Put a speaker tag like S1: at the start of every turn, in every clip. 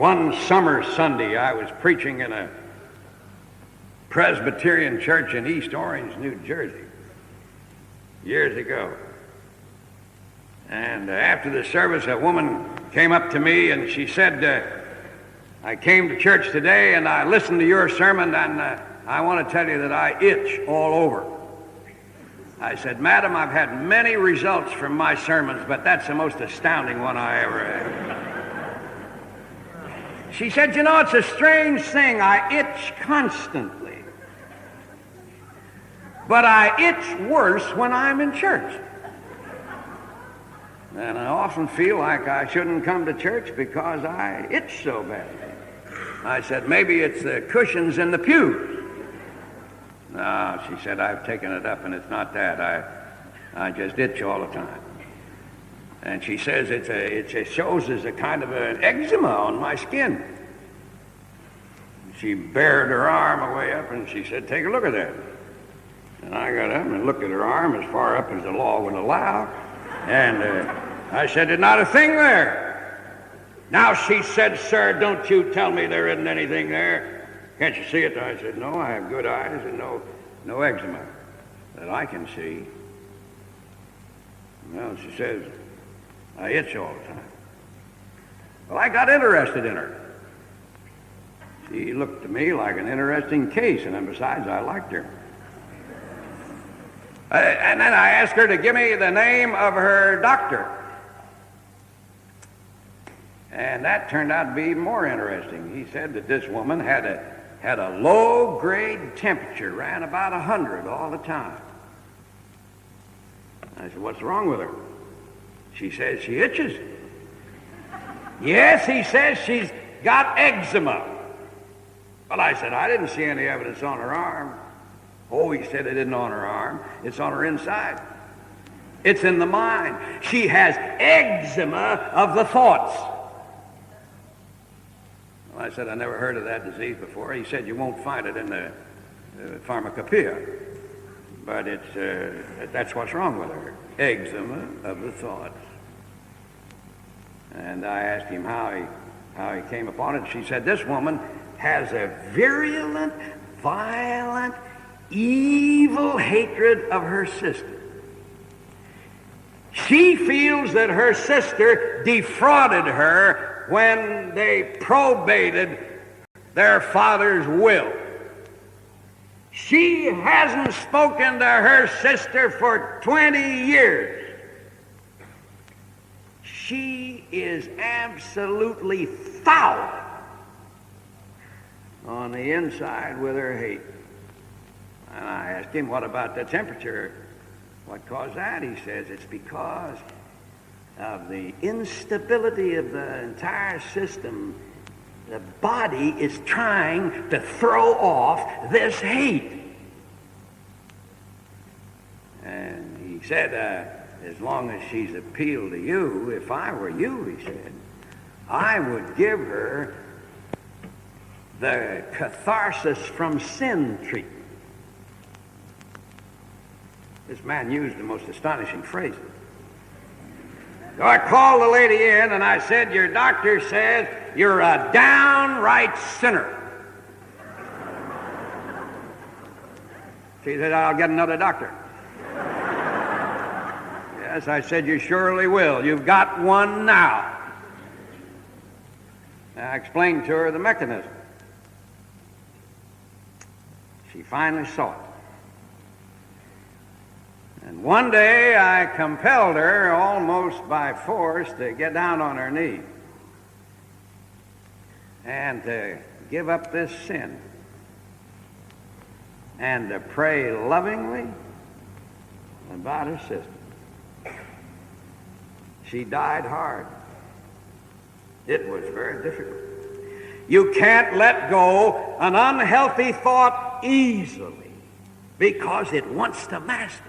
S1: One summer Sunday, I was preaching in a Presbyterian church in East Orange, New Jersey, years ago. And after the service, a woman came up to me and she said, I came to church today and I listened to your sermon, and I want to tell you that I itch all over. I said, Madam, I've had many results from my sermons, but that's the most astounding one I ever had. She said, you know, it's a strange thing. I itch constantly. But I itch worse when I'm in church. And I often feel like I shouldn't come to church because I itch so badly. I said, maybe it's the cushions in the pews. No, she said, I've taken it up and it's not that. I just itch all the time. And she says it shows as a kind of an eczema on my skin. She bared her arm way up and she said, take a look at that. And I got up and looked at her arm as far up as the law would allow. And I said, there's not a thing there. Now she said, sir, don't you tell me there isn't anything there. Can't you see it? I said, no, I have good eyes and no eczema that I can see. Well, she says, I itch all the time. Well, I got interested in her. She looked to me like an interesting case, and then besides, I liked her. And then I asked her to give me the name of her doctor. And that turned out to be more interesting. He said that this woman had a low-grade temperature, ran about 100 all the time. I said, what's wrong with her? She says she itches. Yes, he says she's got eczema. Well, I said, I didn't see any evidence on her arm. Oh, he said it isn't on her arm. It's on her inside. It's in the mind. She has eczema of the thoughts. Well, I said, I never heard of that disease before. He said, you won't find it in the pharmacopoeia. But that's what's wrong with her. Eczema of the thoughts. And I asked him how he came upon it. She said, this woman has a virulent, violent, evil hatred of her sister. She feels that her sister defrauded her when they probated their father's will. She hasn't spoken to her sister for 20 years. She is absolutely foul on the inside with her hate. And I asked him, what about the temperature? What caused that? He says, it's because of the instability of the entire system. The body is trying to throw off this hate. And he said, as long as she's a Peale to you, if I were you, he said, I would give her the catharsis from sin treatment. This man used the most astonishing phrases. So I called the lady in and I said, your doctor says you're a downright sinner. She said, I'll get another doctor. Yes, I said, you surely will. You've got one now. I explained to her the mechanism. She finally saw it. And one day I compelled her almost by force to get down on her knees and to give up this sin and to pray lovingly about her sister. She died hard. It was very difficult. You can't let go an unhealthy thought easily because it wants to master.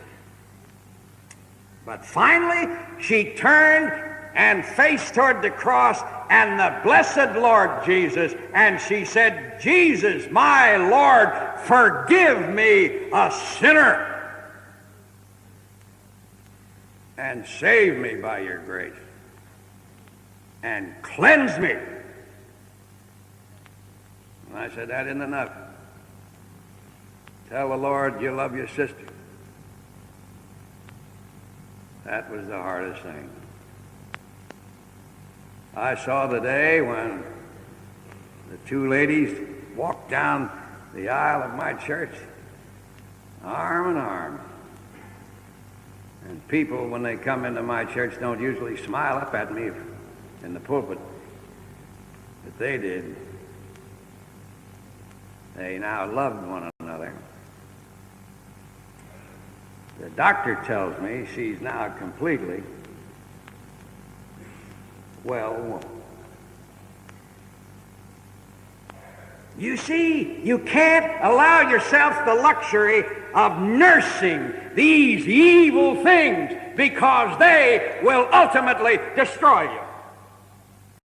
S1: But finally, she turned and faced toward the cross and the blessed Lord Jesus, and she said, Jesus, my Lord, forgive me, a sinner, and save me by your grace, and cleanse me I said, that isn't enough. Tell the Lord you love your sister. That was the hardest thing. I saw the day when the two ladies walked down the aisle of my church, arm in arm. And people, when they come into my church, don't usually smile up at me in the pulpit, but they did. They now loved one another. The doctor tells me she's now completely well. You see, you can't allow yourself the luxury of nursing these evil things because they will ultimately destroy you.